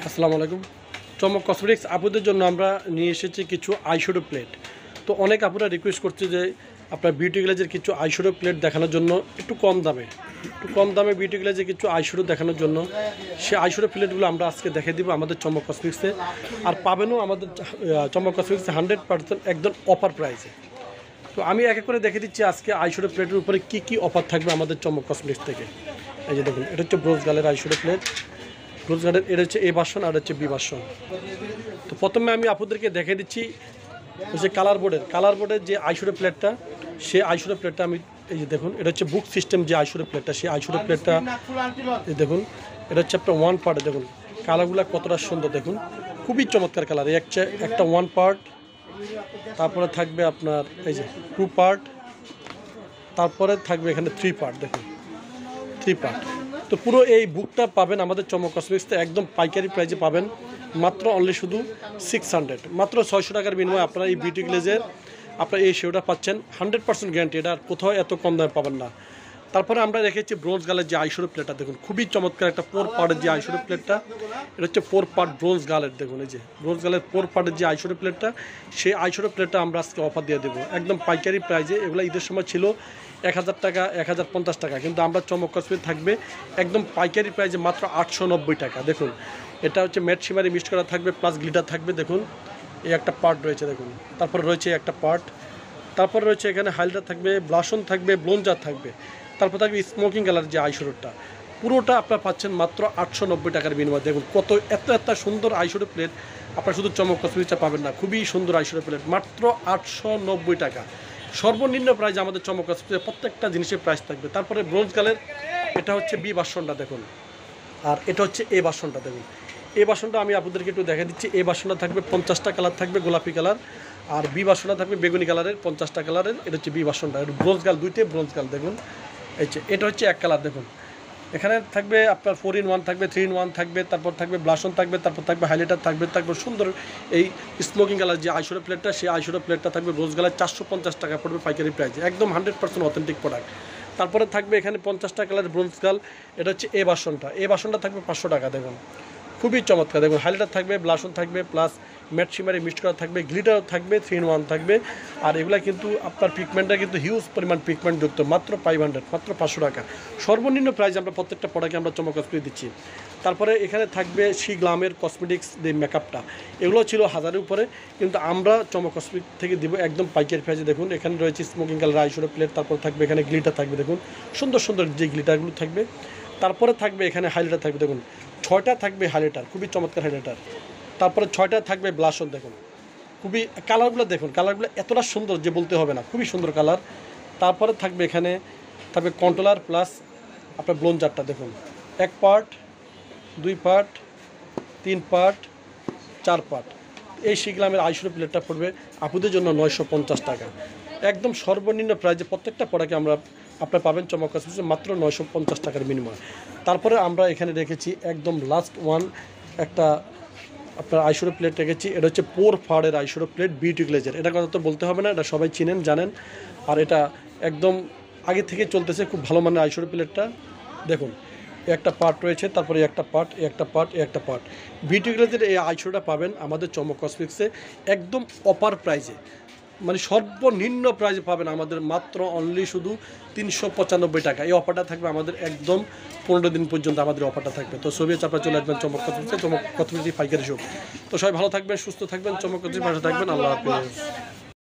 আসসালামু আলাইকুম। চমক কসমেটিক্স আপুদের জন্য আমরা নিয়ে এসেছি কিছু আইশ্যাডো প্লেট। তো অনেক আপুরা রিকোয়েস্ট করছে যে আপনার বিউটি গ্লেজের কিছু আইশ্যাডো প্লেট দেখানোর জন্য একটু কম দামে বিউটি গ্লেজের কিছু আইশ্যাডো দেখানোর জন্য সে আইশ্যাডো প্লেটগুলো আমরা আজকে দেখে দিব আমাদের চমক কসমেটিক্সে। আর পাবেনও আমাদের চমক কসমেটিক্সে 100% একদম অফার প্রাইসে। তো আমি এক এক করে দেখে দিচ্ছি আজকে আইশ্যাডো প্লেটের উপরে কী অফার থাকবে আমাদের চমক কসমেটিক্স থেকে। এই যে দেখুন, এটা হচ্ছে ব্রোঞ্জ গালের আইশ্যাডো প্লেট। ব্রোঞ্জ গালের এটা হচ্ছে এ ভার্সন আর হচ্ছে বি ভার্সন। তো প্রথমে আমি আপনাদেরকে দেখে দিচ্ছি হচ্ছে কালার বোর্ডের যে আইশ্যাডো প্লেটটা, সেই আইশ্যাডো প্লেটটা আমি এই যে দেখুন, এটা হচ্ছে বুক সিস্টেম যে আইশ্যাডো প্লেটটা, সেই আইশ্যাডো প্লেটটা দেখুন। এটা হচ্ছে আপনার ওয়ান পার্টে দেখুন কালারগুলো কতটা সুন্দর, দেখুন খুবই চমৎকার কালার। এই একটা ওয়ান পার্ট, তারপরে থাকবে আপনার এই যে টু পার্ট, তারপরে থাকবে এখানে থ্রি পার্ট, দেখুন থ্রি পার্ট। তো পুরো এই বুকটা পাবেন আমাদের চমক কসমেটিক্সে একদম পাইকারি প্রাইসে পাবেন, মাত্র অনলি শুধু 600, মাত্র 600 টাকার বিনিময়ে আপনারা এই বিউটি গ্লেজের আপনারা এই শেওটা পাচ্ছেন 100% গ্যারান্টি। এটা আর কোথাও এত কম দামে পাবেন না। তারপরে আমরা রেখেছি ব্রোঞ্জ গালের যে আইশ্যাডো প্লেটটা, দেখুন খুবই চমৎকার একটা 4 পার্টের যে আইশ্যাডো প্লেটটা। এটা হচ্ছে 4 পার্ট ব্রোঞ্জ গালের, দেখুন এই যে ব্রোঞ্জ গালের 4 পার্টের যে আইশ্যাডো প্লেটটা, সেই আইশ্যাডো প্লেটটা আমরা আজকে অফার দিয়ে দেবো একদম পাইকারি প্রাইসে। এগুলো ঈদের সময় ছিল 1000 টাকা, 1050 টাকা, কিন্তু আমরা চমক কসমেটিক্স থাকবে একদম পাইকারি প্রাইসে মাত্র 890 টাকা। দেখুন এটা হচ্ছে ম্যাট শিমারি মিক্স করা থাকবে, প্লাস গ্লিটার থাকবে। দেখুন এই একটা পার্ট রয়েছে, দেখুন তারপরে রয়েছে একটা পার্ট, তারপরে রয়েছে এখানে হাইলাইটার থাকবে, ব্লাশন থাকবে, ব্লোঞ্জার থাকবে, তারপর থাকবে স্মোকিং কালার যে আইশ্যাডোটা। পুরোটা আপনারা পাচ্ছেন মাত্র 890 টাকার বিনিময়ে। দেখুন কত এত সুন্দর আইশ্যাডো প্লেট আপনারা শুধু চমক কসমেটিক্সে পাবেন না, খুবই সুন্দর আইশ্যাডো প্লেট মাত্র 890 টাকা সর্বনিম্ন প্রাইস আমাদের চমক কসমেটিক্সে। প্রত্যেকটা জিনিসের প্রাইস থাকবে। তারপরে ব্রোঞ্জ কালের এটা হচ্ছে বি ভার্সনটা দেখুন, আর এটা হচ্ছে এ ভার্সনটা। দেখুন এ ভার্সনটা আমি আপনাদেরকে একটু দেখা দিচ্ছি। এ ভার্সনটা থাকবে 50টা কালার থাকবে গোলাপি কালার, আর বি ভার্সনটা থাকবে বেগুনি কালারের 50টা কালারের। এটা হচ্ছে বি ভার্সনটা, এটা ব্রোঞ্জ গাল, দুইটাই ব্রোঞ্জ গাল। দেখুন এটা হচ্ছে এক কালার। দেখুন এখানে থাকবে আপনার 4 in 1 থাকবে, 3 in 1 থাকবে, তারপর থাকবে ব্লাশন থাকবে, তারপর থাকবে হাইলাইটার থাকবে, তারপর সুন্দর এই স্মোকিং কালার যে আইশ্যাডো প্লেটটা, সেই আইশ্যাডো প্লেটটা থাকবে রোজ গালার 450 টাকা পড়বে পাইকারি প্রাইসে, একদম 100% অথেন্টিক প্রোডাক্ট। তারপরে থাকবে এখানে 50টা কালার ব্রোঞ্জ গাল, এটা হচ্ছে এ ভার্সনটা থাকবে 500 টাকা। দেখুন খুবই চমৎকার। দেখুন হাইলাইটার থাকবে, ব্লাশন থাকবে, প্লাস ম্যাট শিমারি মিক্সড করা থাকবে, গ্লিটার থাকবে, 3 in 1 থাকবে। আর এগুলা কিন্তু আপনার পিগমেন্টটা কিন্তু হিউজ পরিমাণ পিগমেন্ট যুক্ত, মাত্র 500, মাত্র 500 টাকা সর্বনিম্ন প্রাইস আমরা প্রত্যেকটা প্রোডাক্টে আমরা চমক কসমেটিক্স দিচ্ছি। তারপরে এখানে থাকবে শি গ্লামের কসমেটিক্স যে মেকআপটা, এগুলো ছিল 1000-এর উপরে, কিন্তু আমরা চমক কসমেটিক্স থেকে দিব একদম পাইকারি প্রাইসে। দেখুন এখানে রয়েছে স্মোকিং কালার আইশ্যাডো প্লেট, তারপর থাকবে এখানে গ্লিটার থাকবে, দেখুন সুন্দর সুন্দর যে গ্লিটারগুলো থাকবে। তারপরে থাকবে এখানে হাইলাইটার থাকবে, দেখুন 6টা থাকবে হাইলাইটার, খুবই চমৎকার হাইলাইটার। তারপরে 6টা থাকবে ব্লাশন। দেখুন খুবই কালারগুলো, দেখুন কালারগুলো এতটা সুন্দর যে বলতে হবে না, খুবই সুন্দর কালার। তারপরে থাকবে এখানে থাকবে কন্ট্রোলার প্লাস আপনার ব্লোঞ্জারটা। দেখুন 1 পার্ট, 2 পার্ট, 3 পার্ট, 4 পার্ট। এই শিগ্রামের আইশ্যাডো প্লেটটা পড়বে আপুদের জন্য 950 টাকা, একদম সর্বনিম্ন প্রাইজে। প্রত্যেকটা প্রোডাক্টে আপনারা পাবেন চমক কসমেটিক্সে মাত্র 950 টাকার বিনিময়ে। তারপরে আমরা এখানে রেখেছি একদম লাস্ট ওয়ান একটা আপনার আইশ্যাডো প্লেট রেখেছি। এটা হচ্ছে 4 পার্টের আইশ্যাডো প্লেট বিউটি গ্লেজের। এটা কথা তো বলতে হবে না, এটা সবাই চিনেন জানেন। আর এটা একদম আগে থেকে চলতেছে, খুব ভালো মানের আইশ্যাডো প্লেটটা। দেখুন একটা পার্ট রয়েছে, তারপরে একটা পার্ট। বিউটি গ্লেজের এই আইশ্যাডোটা পাবেন আমাদের চমক কসমেটিক্সে একদম অফার প্রাইসে, মানে সর্বনিম্ন প্রাইসে পাবেন আমাদের মাত্র অনলি শুধু 395 টাকা। এই অফারটা থাকবে আমাদের একদম 15 দিন পর্যন্ত আমাদের অফারটা থাকবে। তো ছবি চাপা চলে আসবেন চমক কসমেটিক্সে, চমক কসমেটিক্স পাইকারি শপ। তো সবাই ভালো থাকবেন, সুস্থ থাকবেন, চমক কসমেটিক্স পাশে থাকবেন। আল্লাহ হাফেজ।